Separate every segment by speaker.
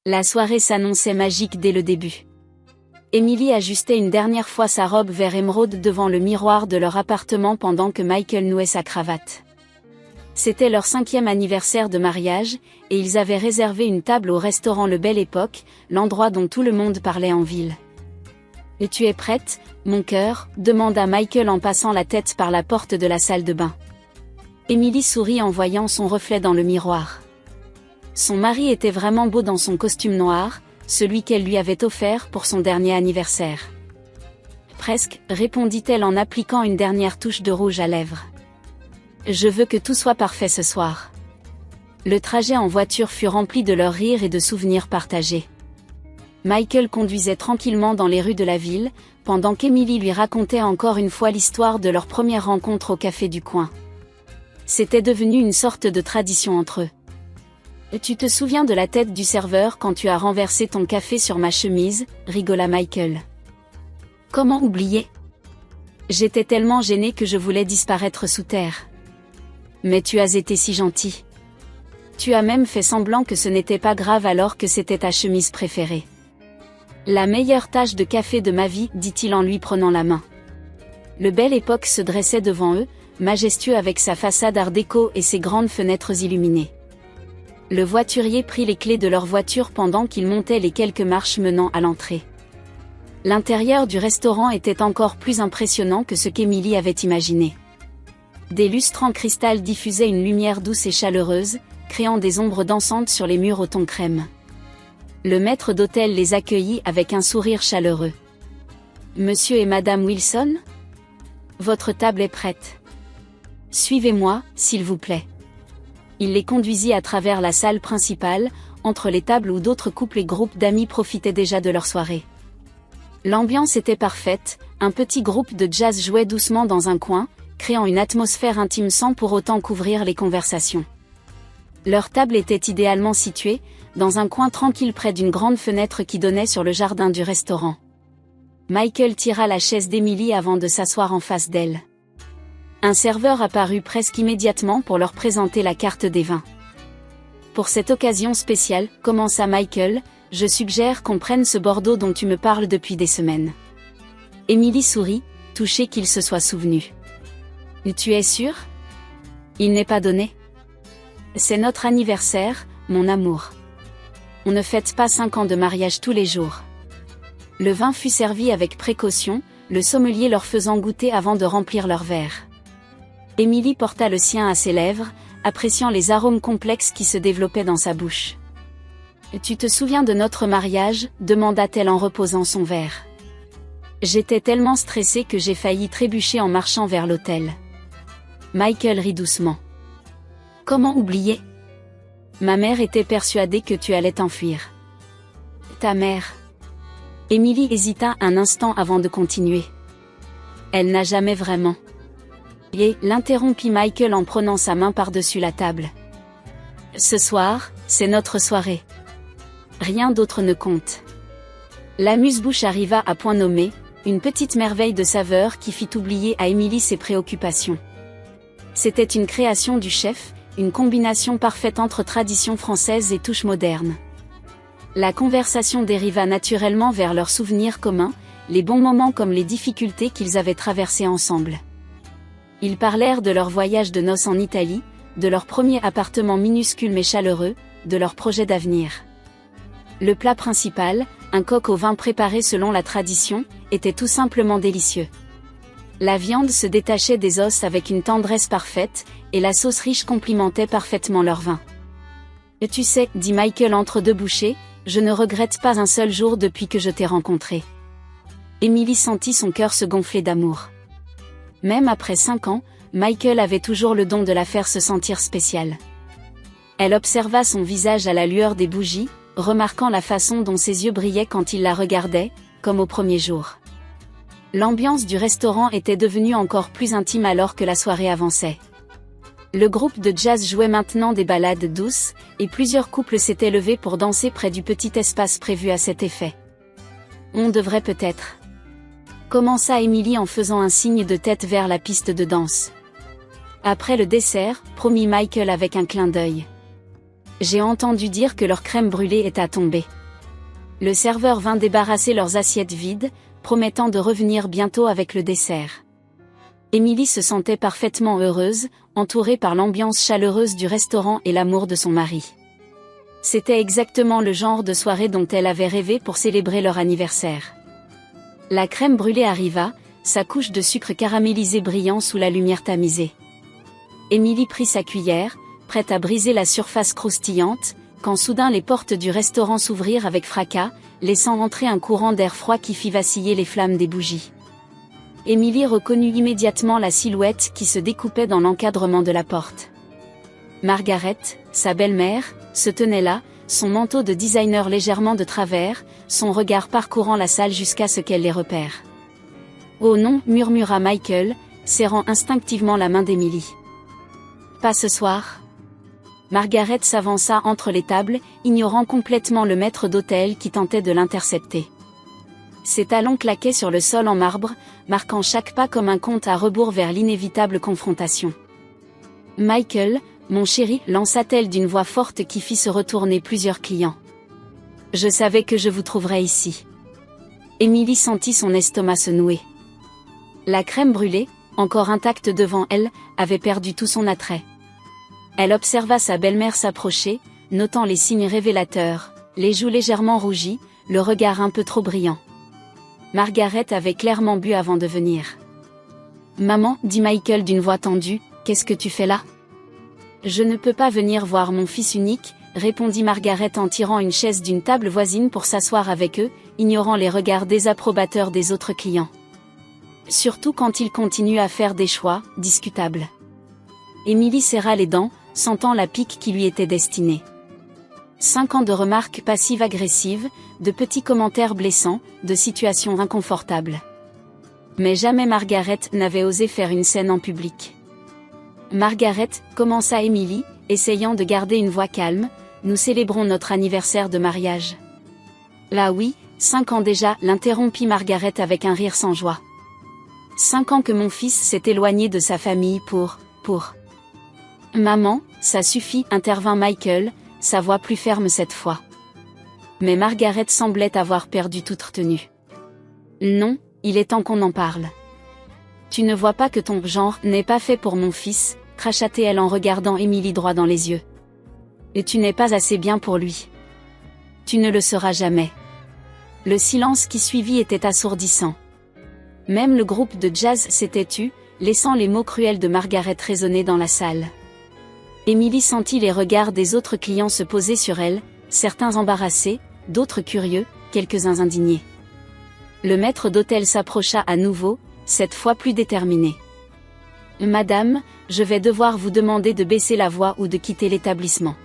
Speaker 1: La soirée s'annonçait magique dès le début. Emily ajustait une dernière fois sa robe vert émeraude devant le miroir de leur appartement pendant que Michael nouait sa cravate. C'était leur 5e anniversaire de mariage, et ils avaient réservé une table au restaurant Le Belle Époque, l'endroit dont tout le monde parlait en ville. « Et tu es prête, mon cœur ?» demanda Michael en passant la tête par la porte de la salle de bain. Emily sourit en voyant son reflet dans le miroir. Son mari était vraiment beau dans son costume noir, celui qu'elle lui avait offert pour son dernier anniversaire. « Presque », répondit-elle en appliquant une dernière touche de rouge à lèvres. « Je veux que tout soit parfait ce soir. » Le trajet en voiture fut rempli de leurs rires et de souvenirs partagés. Michael conduisait tranquillement dans les rues de la ville, pendant qu'Emily lui racontait encore une fois l'histoire de leur première rencontre au café du coin. C'était devenu une sorte de tradition entre eux. « Tu te souviens de la tête du serveur quand tu as renversé ton café sur ma chemise ?» rigola Michael. « Comment oublier ? J'étais tellement gênée que je voulais disparaître sous terre. Mais tu as été si gentil. Tu as même fait semblant que ce n'était pas grave alors que c'était ta chemise préférée. » « La meilleure tasse de café de ma vie », dit-il en lui prenant la main. Le Belle Époque se dressait devant eux, majestueux avec sa façade art déco et ses grandes fenêtres illuminées. Le voiturier prit les clés de leur voiture pendant qu'ils montaient les quelques marches menant à l'entrée. L'intérieur du restaurant était encore plus impressionnant que ce qu'Emily avait imaginé. Des lustres en cristal diffusaient une lumière douce et chaleureuse, créant des ombres dansantes sur les murs au ton crème. Le maître d'hôtel les accueillit avec un sourire chaleureux. « Monsieur et Madame Wilson ? Votre table est prête. Suivez-moi, s'il vous plaît. » Il les conduisit à travers la salle principale, entre les tables où d'autres couples et groupes d'amis profitaient déjà de leur soirée. L'ambiance était parfaite, un petit groupe de jazz jouait doucement dans un coin, créant une atmosphère intime sans pour autant couvrir les conversations. Leur table était idéalement située, dans un coin tranquille près d'une grande fenêtre qui donnait sur le jardin du restaurant. Michael tira la chaise d'Emily avant de s'asseoir en face d'elle. Un serveur apparut presque immédiatement pour leur présenter la carte des vins. « Pour cette occasion spéciale, » commença Michael, « je suggère qu'on prenne ce Bordeaux dont tu me parles depuis des semaines. » Emily sourit, touchée qu'il se soit souvenu. « Tu es sûr ? Il n'est pas donné ? C'est notre anniversaire, mon amour. On ne fête pas 5 ans de mariage tous les jours. » Le vin fut servi avec précaution, le sommelier leur faisant goûter avant de remplir leur verre. Emily porta le sien à ses lèvres, appréciant les arômes complexes qui se développaient dans sa bouche. « Tu te souviens de notre mariage ?» demanda-t-elle en reposant son verre. « J'étais tellement stressée que j'ai failli trébucher en marchant vers l'hôtel. » Michael rit doucement. « Comment oublier ? Ma mère était persuadée que tu allais t'enfuir. »« Ta mère ?» Emily hésita un instant avant de continuer. « Elle n'a jamais vraiment. » Et l'interrompit Michael en prenant sa main par-dessus la table. « Ce soir, c'est notre soirée. Rien d'autre ne compte. » L'amuse-bouche arriva à point nommé, une petite merveille de saveur qui fit oublier à Emily ses préoccupations. C'était une création du chef, une combination parfaite entre tradition française et touche moderne. La conversation dériva naturellement vers leurs souvenirs communs, les bons moments comme les difficultés qu'ils avaient traversées ensemble. Ils parlèrent de leur voyage de noces en Italie, de leur premier appartement minuscule mais chaleureux, de leurs projets d'avenir. Le plat principal, un coq au vin préparé selon la tradition, était tout simplement délicieux. La viande se détachait des os avec une tendresse parfaite, et la sauce riche complimentait parfaitement leur vin. « Tu sais, » dit Michael entre deux bouchées, « je ne regrette pas un seul jour depuis que je t'ai rencontré. » Emily sentit son cœur se gonfler d'amour. Même après 5 ans, Michael avait toujours le don de la faire se sentir spéciale. Elle observa son visage à la lueur des bougies, remarquant la façon dont ses yeux brillaient quand il la regardait, comme au premier jour. L'ambiance du restaurant était devenue encore plus intime alors que la soirée avançait. Le groupe de jazz jouait maintenant des ballades douces, et plusieurs couples s'étaient levés pour danser près du petit espace prévu à cet effet. « On devrait peut-être. » commença Emily en faisant un signe de tête vers la piste de danse. « Après le dessert, » promit Michael avec un clin d'œil. J'ai entendu dire que leur crème brûlée est à tomber. Le serveur vint débarrasser leurs assiettes vides, promettant de revenir bientôt avec le dessert. Emily se sentait parfaitement heureuse, entourée par l'ambiance chaleureuse du restaurant et l'amour de son mari. C'était exactement le genre de soirée dont elle avait rêvé pour célébrer leur anniversaire. La crème brûlée arriva, sa couche de sucre caramélisé brillant sous la lumière tamisée. Emily prit sa cuillère, prête à briser la surface croustillante, quand soudain les portes du restaurant s'ouvrirent avec fracas, laissant entrer un courant d'air froid qui fit vaciller les flammes des bougies. Emily reconnut immédiatement la silhouette qui se découpait dans l'encadrement de la porte. Margaret, sa belle-mère, se tenait là, son manteau de designer légèrement de travers, son regard parcourant la salle jusqu'à ce qu'elle les repère. « Oh non » murmura Michael, serrant instinctivement la main d'Emily. « Pas ce soir ?» Margaret s'avança entre les tables, ignorant complètement le maître d'hôtel qui tentait de l'intercepter. Ses talons claquaient sur le sol en marbre, marquant chaque pas comme un compte à rebours vers l'inévitable confrontation. « Michael, mon chéri » lança-t-elle d'une voix forte qui fit se retourner plusieurs clients. « Je savais que je vous trouverais ici. » Emily sentit son estomac se nouer. La crème brûlée, encore intacte devant elle, avait perdu tout son attrait. Elle observa sa belle-mère s'approcher, notant les signes révélateurs, les joues légèrement rougies, le regard un peu trop brillant. Margaret avait clairement bu avant de venir. « Maman » dit Michael d'une voix tendue, « qu'est-ce que tu fais là ?»« Je ne peux pas venir voir mon fils unique » répondit Margaret en tirant une chaise d'une table voisine pour s'asseoir avec eux, ignorant les regards désapprobateurs des autres clients. Surtout quand ils continuent à faire des choix discutables. Emily serra les dents, sentant la pique qui lui était destinée. 5 ans de remarques passives-agressives, de petits commentaires blessants, de situations inconfortables. Mais jamais Margaret n'avait osé faire une scène en public. « Margaret » commença Emily, essayant de garder une voix calme, « nous célébrons notre anniversaire de mariage. » « Là oui, 5 ans déjà » l'interrompit Margaret avec un rire sans joie. 5 ans que mon fils s'est éloigné de sa famille pour... « Maman, ça suffit » intervint Michael, sa voix plus ferme cette fois. Mais Margaret semblait avoir perdu toute retenue. « Non, il est temps qu'on en parle. »« Tu ne vois pas que ton genre n'est pas fait pour mon fils » cracha-t-elle en regardant Emily droit dans les yeux. « Et tu n'es pas assez bien pour lui. Tu ne le seras jamais. » Le silence qui suivit était assourdissant. Même le groupe de jazz s'était tu, laissant les mots cruels de Margaret résonner dans la salle. Emily sentit les regards des autres clients se poser sur elle, certains embarrassés, d'autres curieux, quelques-uns indignés. Le maître d'hôtel s'approcha à nouveau, cette fois plus déterminé. « Madame, je vais devoir vous demander de baisser la voix ou de quitter l'établissement. »«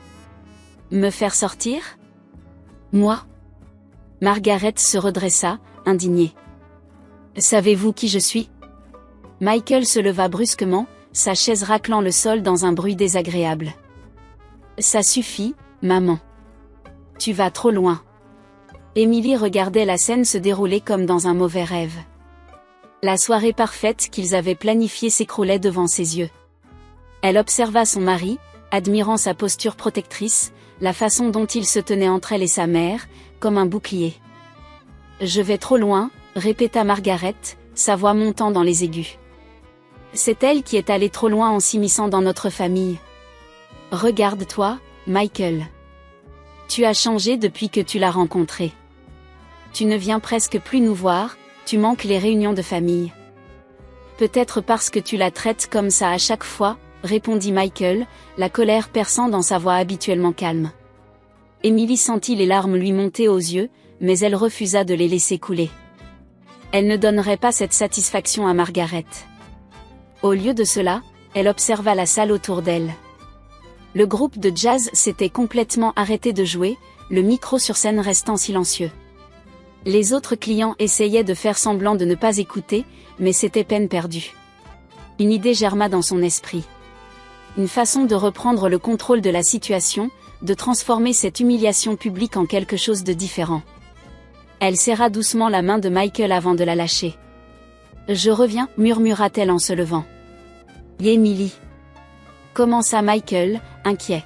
Speaker 1: Me faire sortir ? Moi ?» Margaret se redressa, indignée. « Savez-vous qui je suis ?» Michael se leva brusquement, sa chaise raclant le sol dans un bruit désagréable. « Ça suffit, maman. Tu vas trop loin. » Emily regardait la scène se dérouler comme dans un mauvais rêve. La soirée parfaite qu'ils avaient planifiée s'écroulait devant ses yeux. Elle observa son mari, admirant sa posture protectrice, la façon dont il se tenait entre elle et sa mère, comme un bouclier. « Je vais trop loin » répéta Margaret, sa voix montant dans les aigus. C'est elle qui est allée trop loin en s'immisçant dans notre famille. Regarde-toi, Michael. Tu as changé depuis que tu l'as rencontrée. Tu ne viens presque plus nous voir, tu manques les réunions de famille. Peut-être parce que tu la traites comme ça à chaque fois, répondit Michael, la colère perçant dans sa voix habituellement calme. Emily sentit les larmes lui monter aux yeux, mais elle refusa de les laisser couler. Elle ne donnerait pas cette satisfaction à Margaret. Au lieu de cela, elle observa la salle autour d'elle. Le groupe de jazz s'était complètement arrêté de jouer, le micro sur scène restant silencieux. Les autres clients essayaient de faire semblant de ne pas écouter, mais c'était peine perdue. Une idée germa dans son esprit. Une façon de reprendre le contrôle de la situation, de transformer cette humiliation publique en quelque chose de différent. Elle serra doucement la main de Michael avant de la lâcher. « Je reviens » murmura-t-elle en se levant. « Emily » commença Michael, inquiet.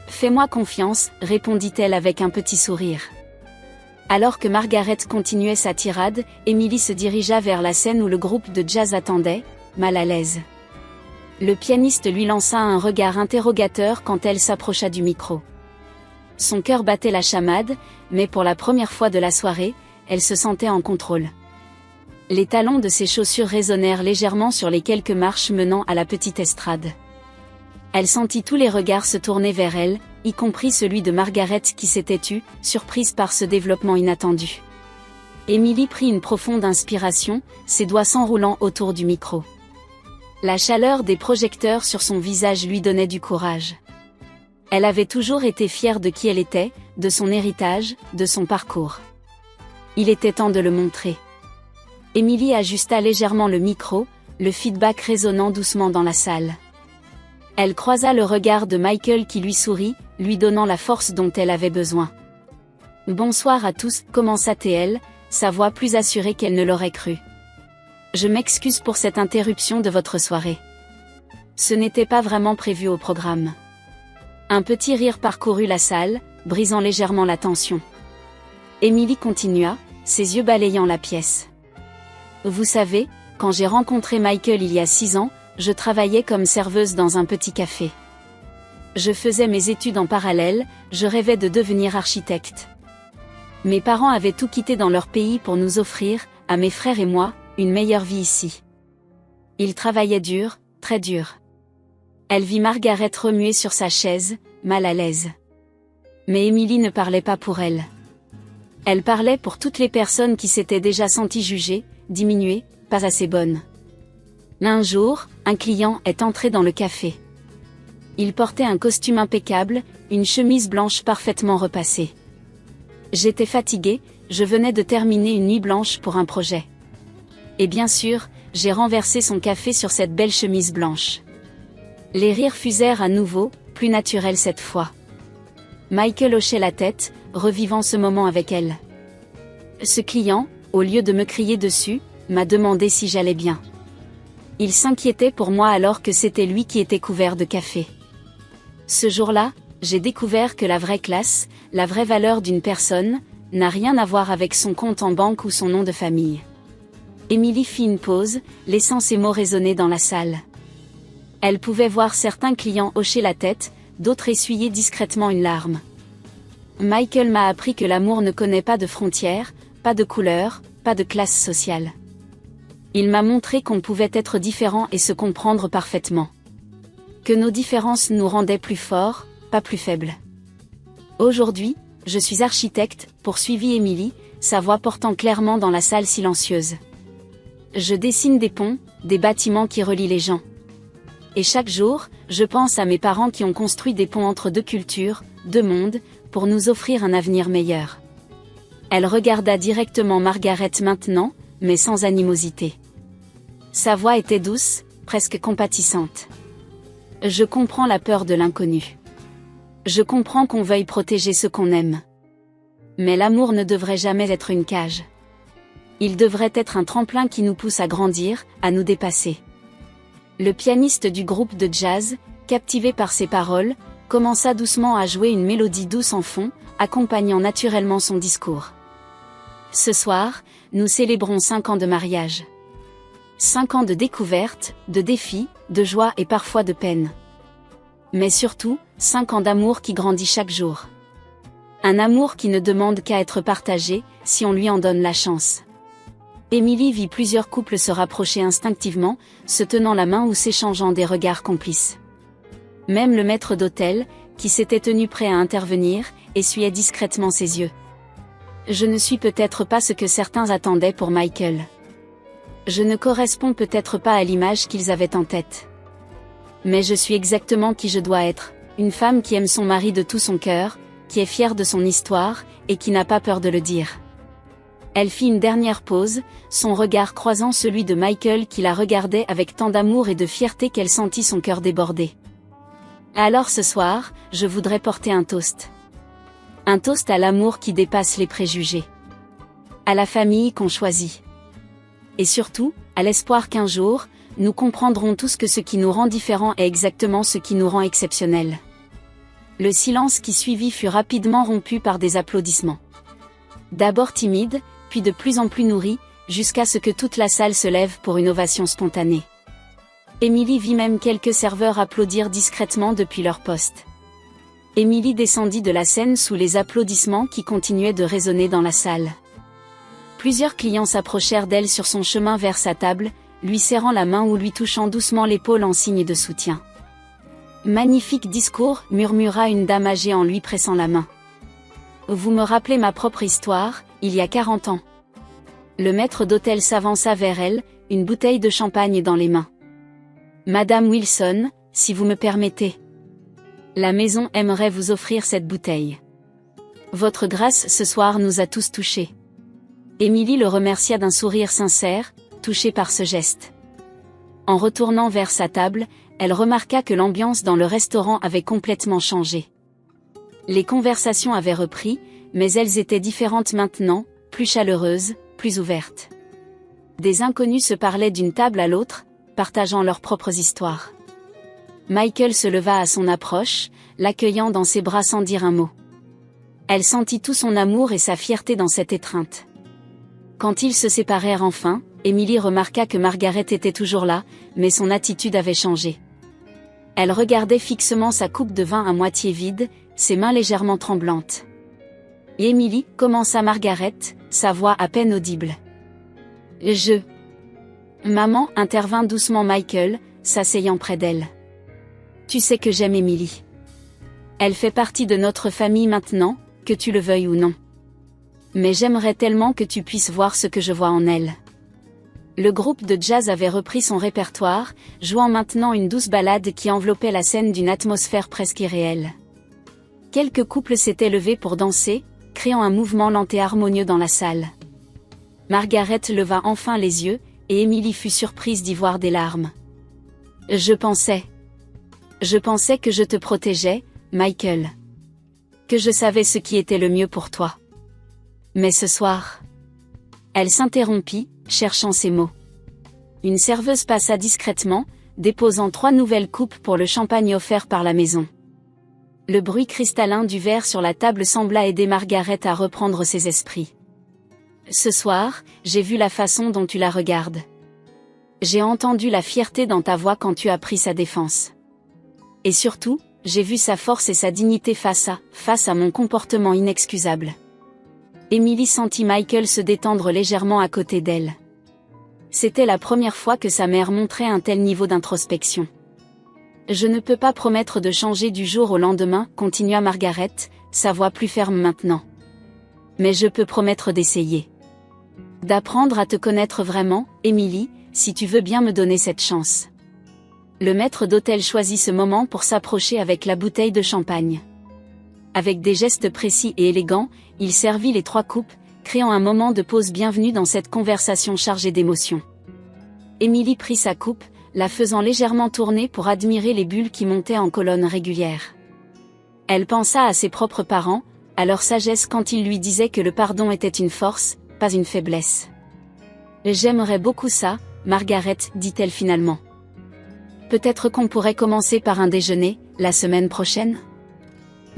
Speaker 1: Fais-moi confiance, répondit-elle avec un petit sourire. Alors que Margaret continuait sa tirade, Emily se dirigea vers la scène où le groupe de jazz attendait, mal à l'aise. Le pianiste lui lança un regard interrogateur quand elle s'approcha du micro. Son cœur battait la chamade, mais pour la première fois de la soirée, elle se sentait en contrôle. Les talons de ses chaussures résonnèrent légèrement sur les quelques marches menant à la petite estrade. Elle sentit tous les regards se tourner vers elle, y compris celui de Margaret qui s'était tue, surprise par ce développement inattendu. Emily prit une profonde inspiration, ses doigts s'enroulant autour du micro. La chaleur des projecteurs sur son visage lui donnait du courage. Elle avait toujours été fière de qui elle était, de son héritage, de son parcours. Il était temps de le montrer. Emily ajusta légèrement le micro, le feedback résonnant doucement dans la salle. Elle croisa le regard de Michael qui lui sourit, lui donnant la force dont elle avait besoin. « Bonsoir à tous », commença-t-elle, sa voix plus assurée qu'elle ne l'aurait cru. « Je m'excuse pour cette interruption de votre soirée. Ce n'était pas vraiment prévu au programme. » Un petit rire parcourut la salle, brisant légèrement la tension. Emily continua, ses yeux balayant la pièce. « Vous savez, quand j'ai rencontré Michael il y a 6 ans, je travaillais comme serveuse dans un petit café. Je faisais mes études en parallèle, je rêvais de devenir architecte. Mes parents avaient tout quitté dans leur pays pour nous offrir, à mes frères et moi, une meilleure vie ici. Ils travaillaient dur, très dur. » Elle vit Margaret remuer sur sa chaise, mal à l'aise. Mais Emily ne parlait pas pour elle. Elle parlait pour toutes les personnes qui s'étaient déjà senties jugées, diminuées, pas assez bonnes. Un jour, un client est entré dans le café. Il portait un costume impeccable, une chemise blanche parfaitement repassée. J'étais fatiguée, je venais de terminer une nuit blanche pour un projet. Et bien sûr, j'ai renversé son café sur cette belle chemise blanche. Les rires fusèrent à nouveau, plus naturels cette fois. Michael hochait la tête, revivant ce moment avec elle. Ce client, au lieu de me crier dessus, m'a demandé si j'allais bien. Il s'inquiétait pour moi alors que c'était lui qui était couvert de café. Ce jour-là, j'ai découvert que la vraie classe, la vraie valeur d'une personne, n'a rien à voir avec son compte en banque ou son nom de famille. Emily fit une pause, laissant ses mots résonner dans la salle. Elle pouvait voir certains clients hocher la tête, d'autres essuyer discrètement une larme. Michael m'a appris que l'amour ne connaît pas de frontières, pas de couleur, pas de classe sociale. Il m'a montré qu'on pouvait être différent et se comprendre parfaitement. Que nos différences nous rendaient plus forts, pas plus faibles. Aujourd'hui, je suis architecte, poursuivit Emily, sa voix portant clairement dans la salle silencieuse. Je dessine des ponts, des bâtiments qui relient les gens. Et chaque jour, je pense à mes parents qui ont construit des ponts entre deux cultures, deux mondes, pour nous offrir un avenir meilleur. Elle regarda directement Margaret maintenant, mais sans animosité. Sa voix était douce, presque compatissante. Je comprends la peur de l'inconnu. Je comprends qu'on veuille protéger ce qu'on aime. Mais l'amour ne devrait jamais être une cage. Il devrait être un tremplin qui nous pousse à grandir, à nous dépasser. Le pianiste du groupe de jazz, captivé par ses paroles, commença doucement à jouer une mélodie douce en fond, accompagnant naturellement son discours. Ce soir, nous célébrons 5 ans de mariage. 5 ans de découvertes, de défis, de joie et parfois de peine. Mais surtout, 5 ans d'amour qui grandit chaque jour. Un amour qui ne demande qu'à être partagé, si on lui en donne la chance. Emily vit plusieurs couples se rapprocher instinctivement, se tenant la main ou s'échangeant des regards complices. Même le maître d'hôtel, qui s'était tenu prêt à intervenir, essuyait discrètement ses yeux. Je ne suis peut-être pas ce que certains attendaient pour Michael. Je ne corresponds peut-être pas à l'image qu'ils avaient en tête. Mais je suis exactement qui je dois être, une femme qui aime son mari de tout son cœur, qui est fière de son histoire, et qui n'a pas peur de le dire. Elle fit une dernière pause, son regard croisant celui de Michael qui la regardait avec tant d'amour et de fierté qu'elle sentit son cœur déborder. Alors ce soir, je voudrais porter un toast. Un toast à l'amour qui dépasse les préjugés. À la famille qu'on choisit. Et surtout, à l'espoir qu'un jour, nous comprendrons tous que ce qui nous rend différents est exactement ce qui nous rend exceptionnels. Le silence qui suivit fut rapidement rompu par des applaudissements. D'abord timides, puis de plus en plus nourris, jusqu'à ce que toute la salle se lève pour une ovation spontanée. Emily vit même quelques serveurs applaudir discrètement depuis leur poste. Emily descendit de la scène sous les applaudissements qui continuaient de résonner dans la salle. Plusieurs clients s'approchèrent d'elle sur son chemin vers sa table, lui serrant la main ou lui touchant doucement l'épaule en signe de soutien. « Magnifique discours », murmura une dame âgée en lui pressant la main. « Vous me rappelez ma propre histoire, il y a 40 ans. » Le maître d'hôtel s'avança vers elle, une bouteille de champagne dans les mains. « Madame Wilson, si vous me permettez. La maison aimerait vous offrir cette bouteille. Votre grâce ce soir nous a tous touchés. » Emily le remercia d'un sourire sincère, touchée par ce geste. En retournant vers sa table, elle remarqua que l'ambiance dans le restaurant avait complètement changé. Les conversations avaient repris, mais elles étaient différentes maintenant, plus chaleureuses, plus ouvertes. Des inconnus se parlaient d'une table à l'autre, partageant leurs propres histoires. Michael se leva à son approche, l'accueillant dans ses bras sans dire un mot. Elle sentit tout son amour et sa fierté dans cette étreinte. Quand ils se séparèrent enfin, Emily remarqua que Margaret était toujours là, mais son attitude avait changé. Elle regardait fixement sa coupe de vin à moitié vide, ses mains légèrement tremblantes. « Et Emily » commença Margaret, sa voix à peine audible. « Maman » intervint doucement Michael, s'asseyant près d'elle. « Tu sais que j'aime Emily. Elle fait partie de notre famille maintenant, que tu le veuilles ou non. Mais j'aimerais tellement que tu puisses voir ce que je vois en elle. » Le groupe de jazz avait repris son répertoire, jouant maintenant une douce ballade qui enveloppait la scène d'une atmosphère presque irréelle. Quelques couples s'étaient levés pour danser, créant un mouvement lent et harmonieux dans la salle. Margaret leva enfin les yeux, et Emily fut surprise d'y voir des larmes. « Je pensais que je te protégeais, Michael. Que je savais ce qui était le mieux pour toi. Mais ce soir... » Elle s'interrompit, cherchant ses mots. Une serveuse passa discrètement, déposant 3 nouvelles coupes pour le champagne offert par la maison. Le bruit cristallin du verre sur la table sembla aider Margaret à reprendre ses esprits. « Ce soir, j'ai vu la façon dont tu la regardes. J'ai entendu la fierté dans ta voix quand tu as pris sa défense. Et surtout, j'ai vu sa force et sa dignité face à mon comportement inexcusable. » Emily sentit Michael se détendre légèrement à côté d'elle. C'était la première fois que sa mère montrait un tel niveau d'introspection. « Je ne peux pas promettre de changer du jour au lendemain, » continua Margaret, sa voix plus ferme maintenant. « Mais je peux promettre d'essayer. D'apprendre à te connaître vraiment, Emily, si tu veux bien me donner cette chance. » Le maître d'hôtel choisit ce moment pour s'approcher avec la bouteille de champagne. Avec des gestes précis et élégants, il servit les 3 coupes, créant un moment de pause bienvenue dans cette conversation chargée d'émotions. Emily prit sa coupe, la faisant légèrement tourner pour admirer les bulles qui montaient en colonne régulière. Elle pensa à ses propres parents, à leur sagesse quand ils lui disaient que le pardon était une force, pas une faiblesse. « J'aimerais beaucoup ça, Margaret, dit-elle finalement. Peut-être qu'on pourrait commencer par un déjeuner, la semaine prochaine ?»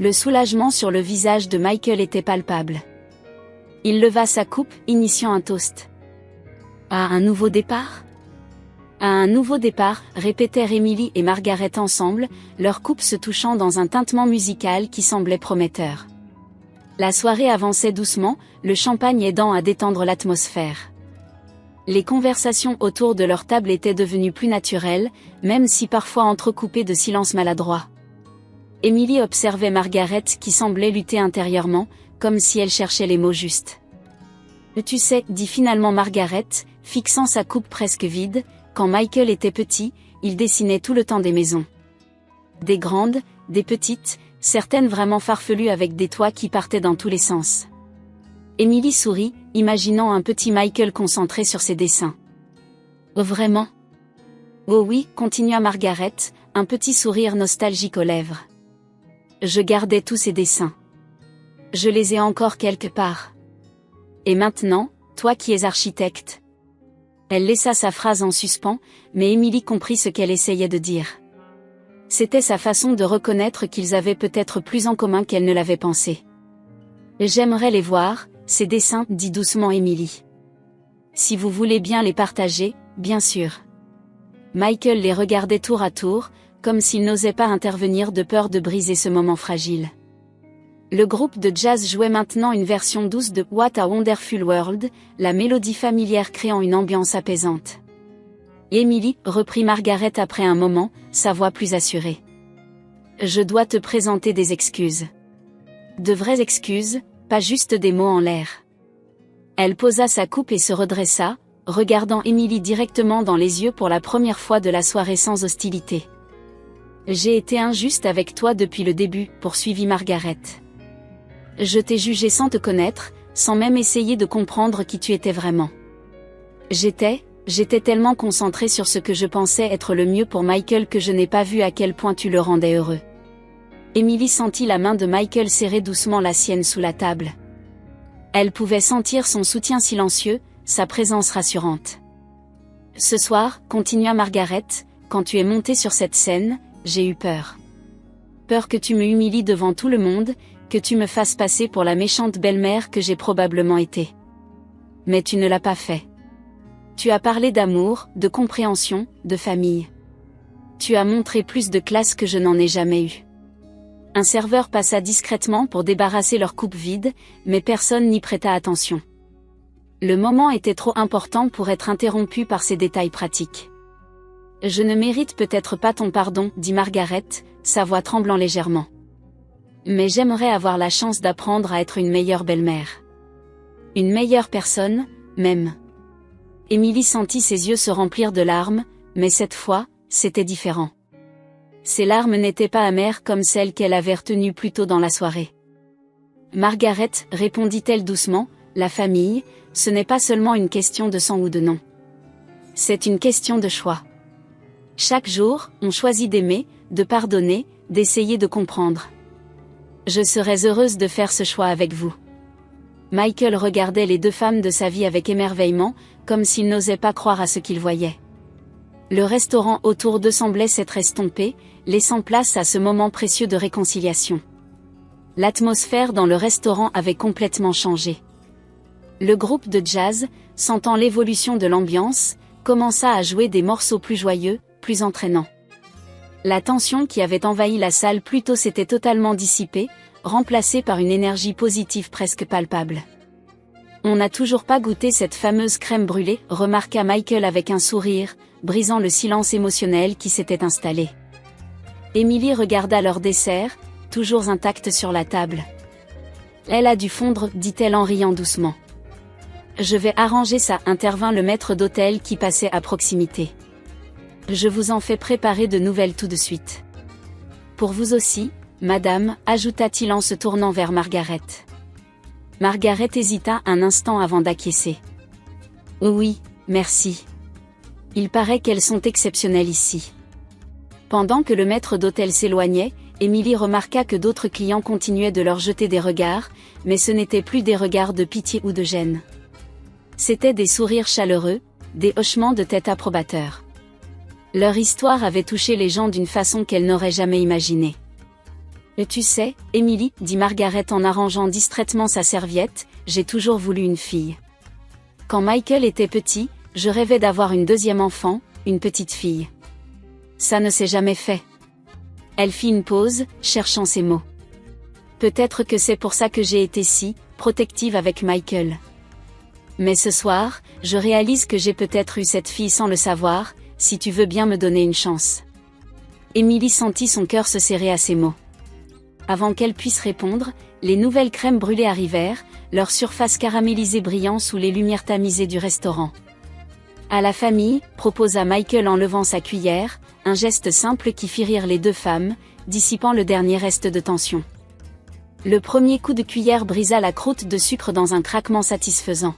Speaker 1: Le soulagement sur le visage de Michael était palpable. Il leva sa coupe, initiant un toast. « À un nouveau départ ?» « À un nouveau départ, » répétèrent Emily et Margaret ensemble, leurs coupes se touchant dans un tintement musical qui semblait prometteur. La soirée avançait doucement, le champagne aidant à détendre l'atmosphère. Les conversations autour de leur table étaient devenues plus naturelles, même si parfois entrecoupées de silences maladroits. Emily observait Margaret qui semblait lutter intérieurement, comme si elle cherchait les mots justes. « Tu sais, » dit finalement Margaret, fixant sa coupe presque vide, quand Michael était petit, il dessinait tout le temps des maisons. Des grandes, des petites, certaines vraiment farfelues avec des toits qui partaient dans tous les sens. Emily sourit, imaginant un petit Michael concentré sur ses dessins. « Oh vraiment ? » ?»« Oh oui, » continua Margaret, un petit sourire nostalgique aux lèvres. « Je gardais tous ces dessins. Je les ai encore quelque part. Et maintenant, toi qui es architecte. » Elle laissa sa phrase en suspens, mais Emily comprit ce qu'elle essayait de dire. C'était sa façon de reconnaître qu'ils avaient peut-être plus en commun qu'elle ne l'avait pensé. J'aimerais les voir, ces dessins, dit doucement Emily. Si vous voulez bien les partager, bien sûr. Michael les regardait tour à tour, comme s'il n'osait pas intervenir de peur de briser ce moment fragile. Le groupe de jazz jouait maintenant une version douce de What a Wonderful World, la mélodie familière créant une ambiance apaisante. Emily, reprit Margaret après un moment, sa voix plus assurée. Je dois te présenter des excuses. De vraies excuses, pas juste des mots en l'air. Elle posa sa coupe et se redressa, regardant Emily directement dans les yeux pour la première fois de la soirée sans hostilité. J'ai été injuste avec toi depuis le début, poursuivit Margaret. Je t'ai jugé sans te connaître, sans même essayer de comprendre qui tu étais vraiment. J'étais tellement concentrée sur ce que je pensais être le mieux pour Michael que je n'ai pas vu à quel point tu le rendais heureux. Emily sentit la main de Michael serrer doucement la sienne sous la table. Elle pouvait sentir son soutien silencieux, sa présence rassurante. Ce soir, continua Margaret, quand tu es montée sur cette scène, j'ai eu peur. Peur que tu me humilies devant tout le monde, que tu me fasses passer pour la méchante belle-mère que j'ai probablement été. Mais tu ne l'as pas fait. Tu as parlé d'amour, de compréhension, de famille. Tu as montré plus de classe que je n'en ai jamais eu. Un serveur passa discrètement pour débarrasser leur coupe vide, mais personne n'y prêta attention. Le moment était trop important pour être interrompu par ces détails pratiques. Je ne mérite peut-être pas ton pardon, dit Margaret, sa voix tremblant légèrement. Mais j'aimerais avoir la chance d'apprendre à être une meilleure belle-mère. Une meilleure personne, même. Emily sentit ses yeux se remplir de larmes, mais cette fois, c'était différent. Ces larmes n'étaient pas amères comme celles qu'elle avait retenues plus tôt dans la soirée. Margaret, répondit-elle doucement, la famille, ce n'est pas seulement une question de sang ou de non. C'est une question de choix. Chaque jour, on choisit d'aimer, de pardonner, d'essayer de comprendre. Je serais heureuse de faire ce choix avec vous. Michael regardait les deux femmes de sa vie avec émerveillement, comme s'il n'osait pas croire à ce qu'il voyait. Le restaurant autour d'eux semblait s'être estompé, laissant place à ce moment précieux de réconciliation. L'atmosphère dans le restaurant avait complètement changé. Le groupe de jazz, sentant l'évolution de l'ambiance, commença à jouer des morceaux plus joyeux, plus entraînants. La tension qui avait envahi la salle plus tôt s'était totalement dissipée, remplacée par une énergie positive presque palpable. On n'a toujours pas goûté cette fameuse crème brûlée, remarqua Michael avec un sourire, brisant le silence émotionnel qui s'était installé. Emily regarda leur dessert, toujours intact sur la table. Elle a dû fondre, dit-elle en riant doucement. Je vais arranger ça, intervint le maître d'hôtel qui passait à proximité. Je vous en fais préparer de nouvelles tout de suite. Pour vous aussi, madame, ajouta-t-il en se tournant vers Margaret. Margaret hésita un instant avant d'acquiescer. Oh oui, merci. Il paraît qu'elles sont exceptionnelles ici. Pendant que le maître d'hôtel s'éloignait, Emily remarqua que d'autres clients continuaient de leur jeter des regards, mais ce n'étaient plus des regards de pitié ou de gêne. C'étaient des sourires chaleureux, des hochements de tête approbateurs. Leur histoire avait touché les gens d'une façon qu'elle n'aurait jamais imaginée. « Tu sais, Emily, dit Margaret en arrangeant distraitement sa serviette, j'ai toujours voulu une fille. Quand Michael était petit, je rêvais d'avoir une deuxième enfant, une petite fille. Ça ne s'est jamais fait. » Elle fit une pause, cherchant ses mots. « Peut-être que c'est pour ça que j'ai été si protective avec Michael. Mais ce soir, je réalise que j'ai peut-être eu cette fille sans le savoir, si tu veux bien me donner une chance. » Emily sentit son cœur se serrer à ces mots. Avant qu'elle puisse répondre, les nouvelles crèmes brûlées arrivèrent, leur surface caramélisée brillant sous les lumières tamisées du restaurant. « À la famille, proposa Michael en levant sa cuillère, un geste simple qui fit rire les deux femmes, dissipant le dernier reste de tension. Le premier coup de cuillère brisa la croûte de sucre dans un craquement satisfaisant.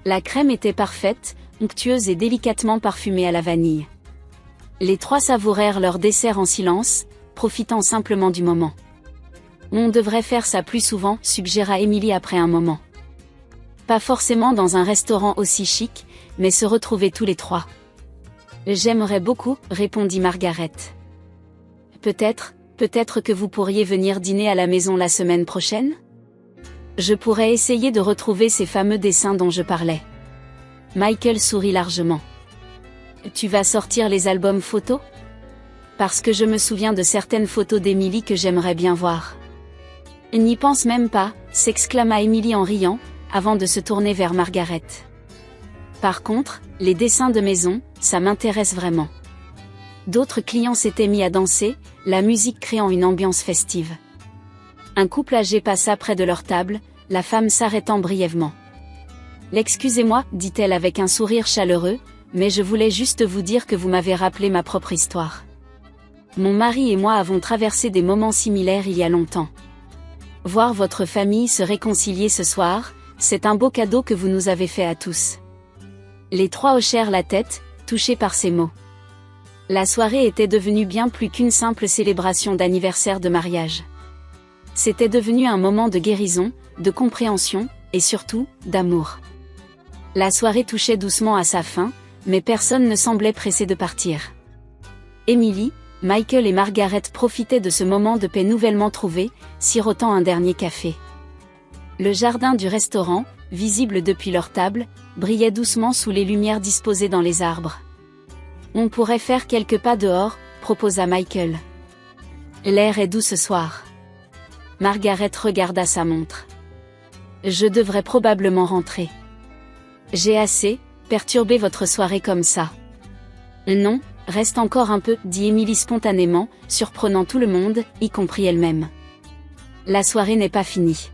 Speaker 1: La crème était parfaite, onctueuse et délicatement parfumée à la vanille. Les trois savourèrent leur dessert en silence, profitant simplement du moment. On devrait faire ça plus souvent, suggéra Emily après un moment. Pas forcément dans un restaurant aussi chic, mais se retrouver tous les trois. J'aimerais beaucoup, répondit Margaret. Peut-être que vous pourriez venir dîner à la maison la semaine prochaine? Je pourrais essayer de retrouver ces fameux dessins dont je parlais. Michael sourit largement. Tu vas sortir les albums photos? Parce que je me souviens de certaines photos d'Emily que j'aimerais bien voir. N'y pense même pas, s'exclama Emily en riant, avant de se tourner vers Margaret. Par contre, les dessins de maison, ça m'intéresse vraiment. D'autres clients s'étaient mis à danser, la musique créant une ambiance festive. Un couple âgé passa près de leur table, la femme s'arrêtant brièvement. Excusez-moi, dit-elle avec un sourire chaleureux, mais je voulais juste vous dire que vous m'avez rappelé ma propre histoire. Mon mari et moi avons traversé des moments similaires il y a longtemps. Voir votre famille se réconcilier ce soir, c'est un beau cadeau que vous nous avez fait à tous. Les trois hochèrent la tête, touchés par ces mots. La soirée était devenue bien plus qu'une simple célébration d'anniversaire de mariage. C'était devenu un moment de guérison, de compréhension, et surtout, d'amour. La soirée touchait doucement à sa fin, mais personne ne semblait pressé de partir. Emily, Michael et Margaret profitaient de ce moment de paix nouvellement trouvé, sirotant un dernier café. Le jardin du restaurant, visible depuis leur table, brillait doucement sous les lumières disposées dans les arbres. On pourrait faire quelques pas dehors, proposa Michael. L'air est doux ce soir. Margaret regarda sa montre. Je devrais probablement rentrer. J'ai assez perturbé votre soirée comme ça. Non, reste encore un peu, dit Emily spontanément, surprenant tout le monde, y compris elle-même. La soirée n'est pas finie.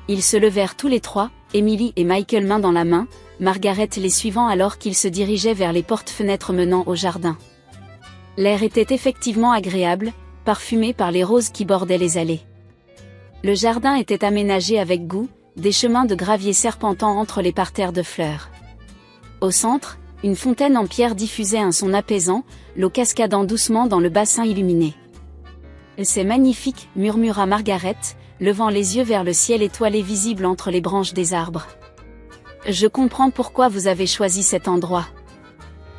Speaker 1: Ils se levèrent tous les trois, Emily et Michael main dans la main, Margaret les suivant alors qu'ils se dirigeaient vers les portes-fenêtres menant au jardin. L'air était effectivement agréable, parfumé par les roses qui bordaient les allées. Le jardin était aménagé avec goût, des chemins de gravier serpentant entre les parterres de fleurs. Au centre, une fontaine en pierre diffusait un son apaisant, l'eau cascadant doucement dans le bassin illuminé. « C'est magnifique », murmura Margaret, levant les yeux vers le ciel étoilé visible entre les branches des arbres. « Je comprends pourquoi vous avez choisi cet endroit. »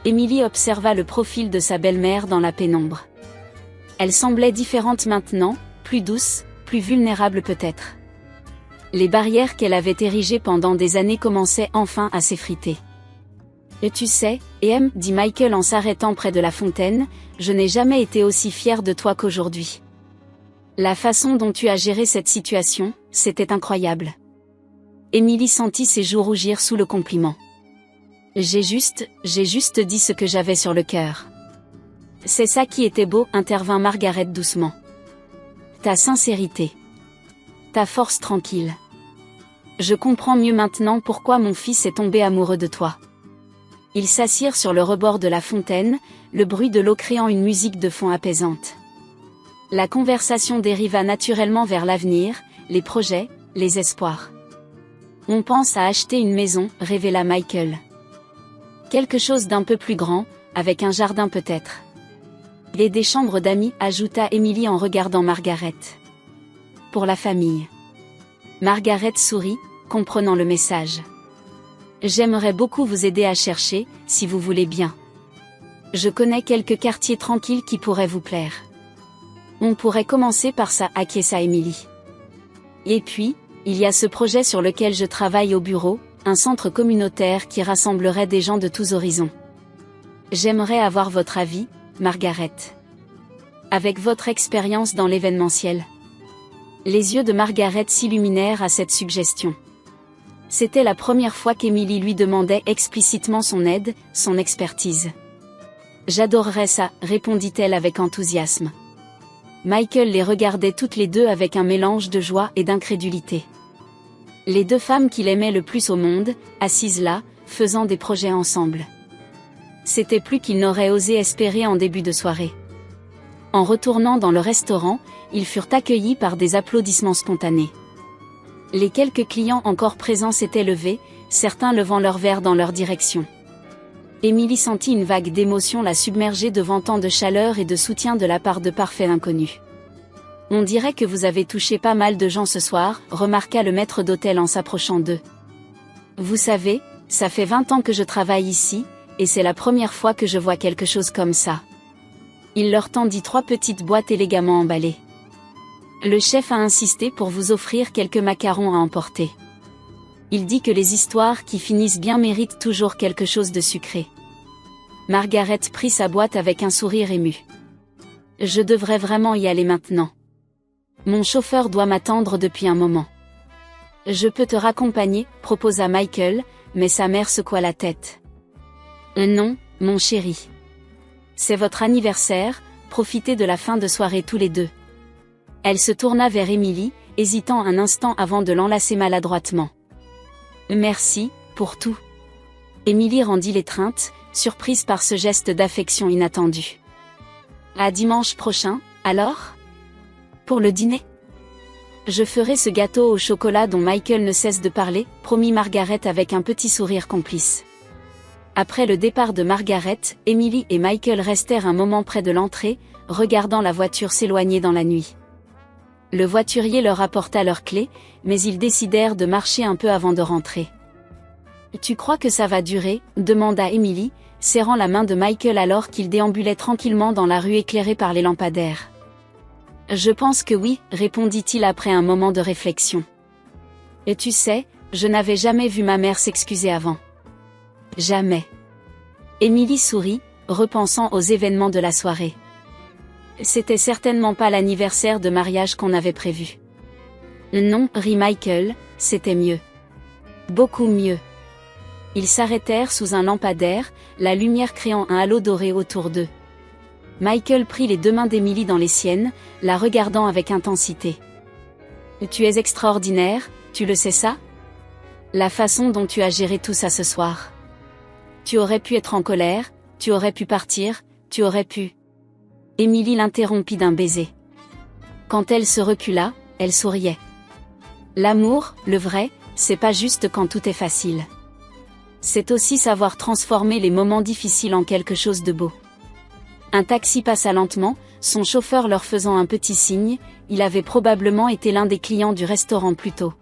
Speaker 1: Emily observa le profil de sa belle-mère dans la pénombre. Elle semblait différente maintenant, plus douce, plus vulnérable peut-être. Les barrières qu'elle avait érigées pendant des années commençaient enfin à s'effriter. « Et tu sais, dit Michael en s'arrêtant près de la fontaine, je n'ai jamais été aussi fier de toi qu'aujourd'hui. La façon dont tu as géré cette situation, c'était incroyable. » Emily sentit ses joues rougir sous le compliment. J'ai juste dit ce que j'avais sur le cœur. C'est ça qui était beau, intervint Margaret doucement. Ta sincérité. Ta force tranquille. Je comprends mieux maintenant pourquoi mon fils est tombé amoureux de toi. Ils s'assirent sur le rebord de la fontaine, le bruit de l'eau créant une musique de fond apaisante. La conversation dériva naturellement vers l'avenir, les projets, les espoirs. On pense à acheter une maison, révéla Michael. Quelque chose d'un peu plus grand, avec un jardin peut-être. Et des chambres d'amis, ajouta Emily en regardant Margaret. Pour la famille. Margaret sourit, comprenant le message. J'aimerais beaucoup vous aider à chercher, si vous voulez bien. Je connais quelques quartiers tranquilles qui pourraient vous plaire. On pourrait commencer par ça, acquiesça Emily. Et puis, il y a ce projet sur lequel je travaille au bureau, un centre communautaire qui rassemblerait des gens de tous horizons. J'aimerais avoir votre avis, Margaret. Avec votre expérience dans l'événementiel. Les yeux de Margaret s'illuminèrent à cette suggestion. C'était la première fois qu'Emily lui demandait explicitement son aide, son expertise. J'adorerais ça, répondit-elle avec enthousiasme. Michael les regardait toutes les deux avec un mélange de joie et d'incrédulité. Les deux femmes qu'il aimait le plus au monde, assises là, faisant des projets ensemble. C'était plus qu'il n'aurait osé espérer en début de soirée. En retournant dans le restaurant, ils furent accueillis par des applaudissements spontanés. Les quelques clients encore présents s'étaient levés, certains levant leurs verres dans leur direction. Emily sentit une vague d'émotion la submerger devant tant de chaleur et de soutien de la part de parfaits inconnus. « On dirait que vous avez touché pas mal de gens ce soir », remarqua le maître d'hôtel en s'approchant d'eux. « Vous savez, ça fait 20 ans que je travaille ici, et c'est la première fois que je vois quelque chose comme ça. Il leur tendit 3 petites boîtes élégamment emballées. Le chef a insisté pour vous offrir quelques macarons à emporter. Il dit que les histoires qui finissent bien méritent toujours quelque chose de sucré. Margaret prit sa boîte avec un sourire ému. Je devrais vraiment y aller maintenant. Mon chauffeur doit m'attendre depuis un moment. Je peux te raccompagner, proposa Michael, mais sa mère secoua la tête. Non, mon chéri. C'est votre anniversaire, profitez de la fin de soirée tous les deux. Elle se tourna vers Emily, hésitant un instant avant de l'enlacer maladroitement. Merci, pour tout. Emily rendit l'étreinte, surprise par ce geste d'affection inattendu. À dimanche prochain, alors ? Pour le dîner ? Je ferai ce gâteau au chocolat dont Michael ne cesse de parler, promit Margaret avec un petit sourire complice. Après le départ de Margaret, Emily et Michael restèrent un moment près de l'entrée, regardant la voiture s'éloigner dans la nuit. Le voiturier leur apporta leurs clés, mais ils décidèrent de marcher un peu avant de rentrer. « Tu crois que ça va durer ?» demanda Emily, serrant la main de Michael alors qu'il déambulait tranquillement dans la rue éclairée par les lampadaires. « Je pense que oui, répondit-il après un moment de réflexion. « Et tu sais, je n'avais jamais vu ma mère s'excuser avant. » Jamais. Emily sourit, repensant aux événements de la soirée. C'était certainement pas l'anniversaire de mariage qu'on avait prévu. Non, rit Michael, c'était mieux. Beaucoup mieux. Ils s'arrêtèrent sous un lampadaire, la lumière créant un halo doré autour d'eux. Michael prit les 2 mains d'Emily dans les siennes, la regardant avec intensité. « Tu es extraordinaire, tu le sais ça ? La façon dont tu as géré tout ça ce soir. Tu aurais pu être en colère, tu aurais pu partir, tu aurais pu... » Emily l'interrompit d'un baiser. Quand elle se recula, elle souriait. L'amour, le vrai, c'est pas juste quand tout est facile. C'est aussi savoir transformer les moments difficiles en quelque chose de beau. Un taxi passa lentement, son chauffeur leur faisant un petit signe, il avait probablement été l'un des clients du restaurant plus tôt.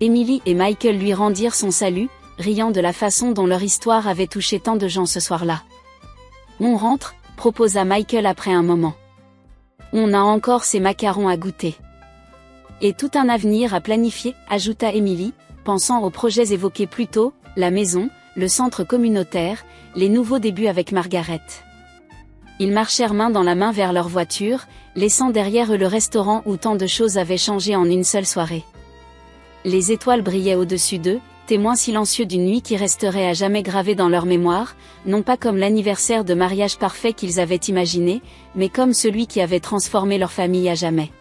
Speaker 1: Emily et Michael lui rendirent son salut, riant de la façon dont leur histoire avait touché tant de gens ce soir-là. « On rentre ?» proposa Michael après un moment. « On a encore ces macarons à goûter. » « Et tout un avenir à planifier, ajouta Emily, pensant aux projets évoqués plus tôt, la maison, le centre communautaire, les nouveaux débuts avec Margaret. Ils marchèrent main dans la main vers leur voiture, laissant derrière eux le restaurant où tant de choses avaient changé en une seule soirée. Les étoiles brillaient au-dessus d'eux, témoins silencieux d'une nuit qui resterait à jamais gravée dans leur mémoire, non pas comme l'anniversaire de mariage parfait qu'ils avaient imaginé, mais comme celui qui avait transformé leur famille à jamais.